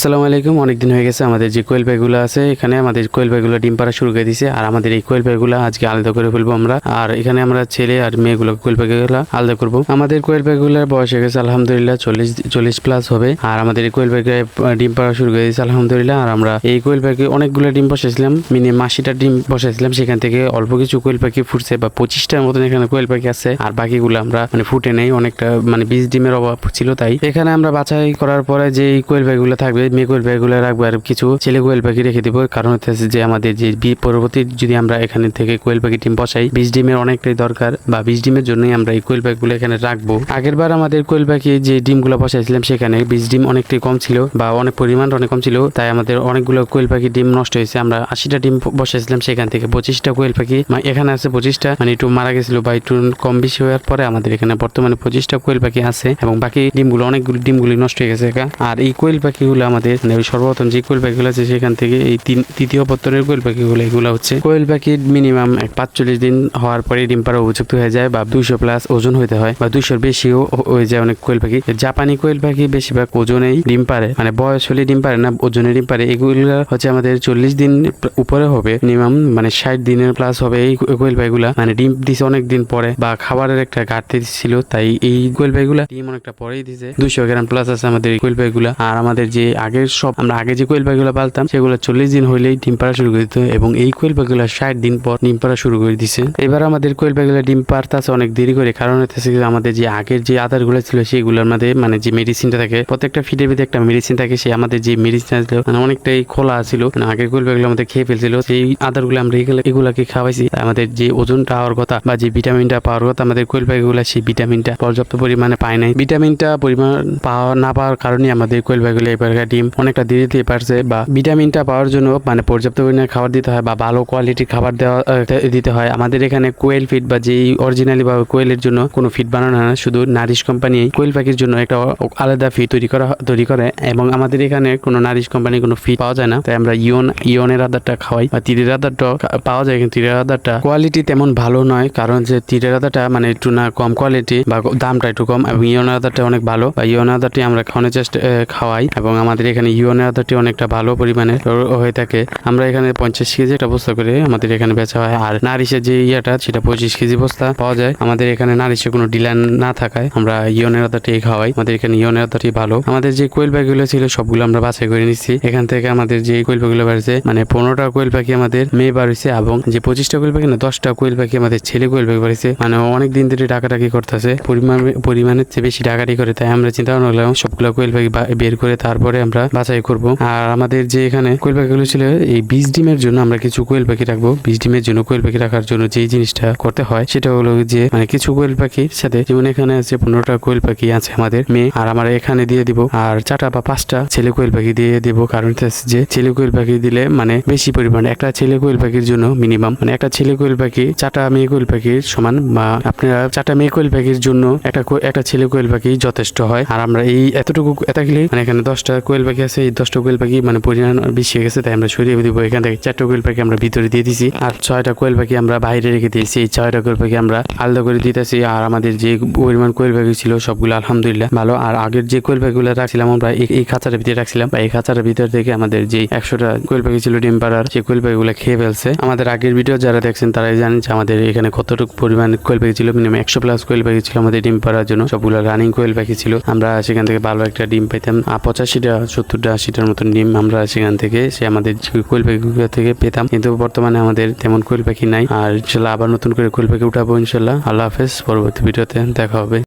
আসসালামু আলাইকুম। অনেকদিন হয়ে গেছে আমাদের যে কোয়েল পাখিগুলো আছে এখানে আমাদের কোয়েল পাখিগুলো ডিম পাড়া শুরু করে দিয়েছে। আর আমাদের এই কোয়েল পাখিগুলো আজকে আলাদা করে ফেলবো আমরা। আর এখানে আমরা ছেলে আর মেয়েগুলো কোয়েল পাখিগুলো আলাদা করবো। আমাদের কোয়েল পাখিগুলোর বয়স হয়ে গেছে আলহামদুলিল্লাহ 40 প্লাস হবে। আর আমাদের এই কোয়েল পাখি ডিম পাড়া শুরু করে দিয়েছে আলহামদুলিল্লাহ। আর আমরা এই কোয়েল পাখি অনেকগুলো ডিম বসাইছিলাম, মিনিমাম 80টা ডিম বসাইছিলাম। সেখান থেকে অল্প কিছু কোয়েল পাখি ফুটছে বা 25টার মতন এখানে কোয়েল পাখি আছে। আর বাকিগুলো আমরা ফুটে নেই, অনেকটা 20 ডিমের অভাব ছিল। তাই এখানে আমরা বাছাই করার পরে যে কোয়েল পাখিগুলো থাকবে, মেয়ে কোয়েল পাখিগুলো রাখবো আর কিছু ছেলে কোয়েল পাখি রেখে দিব। কারণ হচ্ছে যে আমাদের যে পরবর্তী যদি আমরা এখানে থেকে কোয়েল পাখি ডিম বসাই 20 ডিমের অনেকটাই দরকার, বা 20 ডিমের জন্যই আমরা এই কোয়েল পাখিগুলো এখানে রাখবো। আগের বার আমাদের কোয়েল পাখি যে ডিমগুলো বসাইছিলাম সেখানে 20 ডিম অনেকটাই কম ছিল, বা অনেক পরিমাণটা অনেক কম ছিল। তাই আমাদের অনেকগুলো কোয়েল পাখি ডিম নষ্ট হয়েছে। আমরা 80টা ডিম বসাইছিলাম, সেখান থেকে 25টা কোয়েল পাখি এখানে আছে। 25টা একটু মারা গেছিল বা একটু কম বেশি হওয়ার পরে আমাদের এখানে বর্তমানে 25টা কোয়েল পাখি আছে, এবং বাকি ডিমগুলো অনেকগুলো ডিমগুলি নষ্ট হয়ে গেছে। আর এই কোয়েল পাখিগুলো আমাদের সর্বপ্রথম যে কোয়েল পাখিগুলো আছে সেখান থেকে এই তৃতীয় পত্তনের কোয়েল পাখিগুলো, এগুলো হচ্ছে কোয়েল পাখির মিনিমাম 45 দিন হওয়ার পরে ডিম পাড়া উপযুক্ত হয়ে যায়, বা 200 প্লাস ওজন হইতে হয়, বা 200 বেশিও হয়ে যায় অনেক কোয়েল পাখি। জাপানি কোয়েল পাখি বেশিরভাগ ওজনেই ডিম পারে, বয়স হলে ডিম পারে না, ওজনে ডিম পারে। এগুলো হচ্ছে আমাদের 40 দিন উপরে হবে, মিনিমাম 60 দিনের প্লাস হবে এই কোয়েল পাখিগুলা। ডিম দিছে অনেক দিন পরে, বা খাবারের একটা ঘাটতি ছিল, তাই এই কোয়েল পাখিগুলা ডিম অনেকটা পরেই দিছে। 200 গ্রাম প্লাস আছে আমাদের এই কোয়েল পাখিগুলা। আর আমাদের যে আগের আমরা আগে যে কোয়েল পাখিগুলো পালতাম সেগুলো 40 দিন হইলেই ডিম পাড়া শুরু করে দিত, এবং এই কোয়েল পাখিগুলো 60 দিন পর ডিম পাড়া শুরু করে দিছে। এবার আমাদের কোয়েল পাখিগুলো ডিম পাড়তেছে অনেক দেরি করে, কারণ হচ্ছে আমাদের যে আগের যে আদারগুলো ছিল সেগুলোর মধ্যে যে মেডিসিনটা থাকে, প্রত্যেকটা ফিডের ভিতরে একটা মেডিসিন থাকে, সে আমাদের যে মেডিসিন ছিল অনেকটাই খোলা ছিল। আগের কোয়েল পাখিগুলো আমাদের খেয়ে ফেলছিল। সেই আদারগুলো আমরা এগুলাকে খাওয়াইছি। আমাদের যে ওজনটা হওয়ার কথা বা যে ভিটামিনটা পাওয়ার কথা, আমাদের কোয়েল পাখিগুলো সেই ভিটামিনটা পর্যাপ্ত পরিমাণে পায় নাই। ভিটামিনটা পরিমাণ না পাওয়ার কারণে আমাদের কোয়েল পাখিগুলো এবার ডিম অনেকটা দিয়ে দিতে পারছে। বা ভিটামিনটা পাওয়ার জন্য পর্যাপ্ত পরিমাণে খাবার দিতে হয়, বা ভালো কোয়ালিটির খাবার দিতে হয়। আমাদের এখানে কোয়েল ফিড বা যে অরিজিনালি বা কোয়েলের জন্য কোনো ফিড বানানো না, শুধু নারিশ কোম্পানি কোয়েল পাখির জন্য একটা আলাদা ফিড তৈরি করে, এবং আমাদের এখানে কোনো নারিশ কোম্পানি কোনো ফিড পাওয়া যায় না। তাই আমরা ইয়নের আদারটা খাওয়াই, বা তীরের আদারটা পাওয়া যায়, কিন্তু তীরের আদারটা কোয়ালিটি তেমন ভালো নয়, কারণ যে তীরের আদারটা একটু না কম কোয়ালিটি, বা দামটা একটু কম, এবং ইয়নের আদারটা অনেক ভালো। বা ইয়নের আদারটি আমরা খাওয়ানোর চেষ্টা খাওয়াই, এবং আমাদের এখানে ইয়নের আদারটি অনেকটা ভালো পরিমাণে হয়ে থাকে। আমরা এখানে 50 কেজি একটা বস্তা করে আমাদের এখানে বেচা হয়। আর নারিশের যে সেটা 25 কেজি বস্তা পাওয়া যায়। আমাদের এখানে নারিশের কোনো ডিলার না থাকায় আমরা ইয়নের আদারটি খাওয়াই। আমাদের এখানে ইয়নের আদারটি ভালো। আমাদের যে কোয়েল পাখিগুলো ছিল সবগুলো আমরা বাছাই করে নিচ্ছি। এখান থেকে আমাদের যে কোয়েল পাখিগুলো বাড়ছে 15টা কোয়েল পাখি আমাদের মেয়ে বাড়ছে, এবং যে 25টা কোয়েল পাখি না 10টা কোয়েল পাখি আমাদের ছেলে কোয়েল পাখি বাড়ছে। অনেক দিন ধরে ডাকাডাকি করতেছে, পরিমাণের চেয়ে বেশি ডাকাডাকি করে। তাই আমরা চিন্তা ভাবনা করলাম সবগুলো কোয়েল পাখি বের করে তারপরে আমরা বাছাই করব। আর আমাদের যে এখানে কোয়েল পাখিগুলো ছিল এই 20 ডিমের জন্য আমরা কিছু কোয়েল পাখি রাখবো। 20 ডিমের জন্য কোয়েল পাখি রাখার জন্য যে জিনিসটা করতে হয় সেটা হলো যে কিছু কোয়েল পাখির সাথে, যেমন এখানে আছে 15টা কোয়েল পাখি আছে আমাদের মেয়ে, আর আমরা এখানে দিয়ে দিব আর 4টা বা 5টা ছেলে কোয়েল পাখি দিয়ে দিব। কারণ যে ছেলে কোয়েল পাখি দিলে বেশি পরিমাণে একটা ছেলে কোয়েল পাখির জন্য মিনিমাম একটা ছেলে কোয়েল পাখি 4টা মেয়ে কোয়েল পাখির সমান, বা আপনারা 4টা মেয়ে কোয়েল পাখির জন্য একটা ছেলে কোয়েল পাখি যথেষ্ট হয়। আর আমরা এই এতটুকু এতগুলি এখানে 10টা কোয়েল পাখি আছে, এই 10টা কোয়েল পাখি পরিমাণ বেশি হয়ে গেছে, তাই আমরা সরিয়ে দিব। এখান থেকে 4টা কোয়েল পাখি আমরা ভিতরে দিয়ে দিছি, আর 6টা কোয়েল পাখি আমরা বাইরে রেখে দিয়েছি। এই 6টা কোয়েল পাখি আমরা আলাদা করে দিতেছি। আর আমাদের যে পরিমাণ কোয়েল পাখি ছিল সবগুলো আলহামদুলিল্লাহ ভালো। আর আগের যে কোয়েল পাখিগুলো রাখছিলাম আমরা এই খাঁচার ভিতরে রাখছিলাম, বা এই খাঁচার ভিতর থেকে আমাদের যে 100টা কোয়েল পাখি ছিল ডিম পাড়ার, সেই কোয়েল পাখিগুলো খেয়ে ফেলছে। আমাদের আগের ভিডিও যারা দেখছেন তারাই জানেন যে আমাদের এখানে কতটুকু পরিমাণ কোয়েল পাখি ছিল। মিনিমাম 100 প্লাস কোয়েল পাখি ছিল আমাদের ডিম পাড়ার জন্য, সবগুলো রানিং কোয়েল পাখি ছিল। আমরা সেখান থেকে ভালো একটা ডিম পেতাম, 85টা 70টা 80টার মতন ডিম আমরা সেখান থেকে আমাদের কোয়েল পাখিগুলো থেকে পেতাম। কিন্তু বর্তমানে আমাদের তেমন কোয়েল পাখি নাই। আর ইনশাল্লাহ আবার নতুন করে কোয়েল পাখি উঠাবো ইনশাল্লাহ। আল্লাহ হাফেজ। পরবর্তী ভিডিওতে দেখা হবে।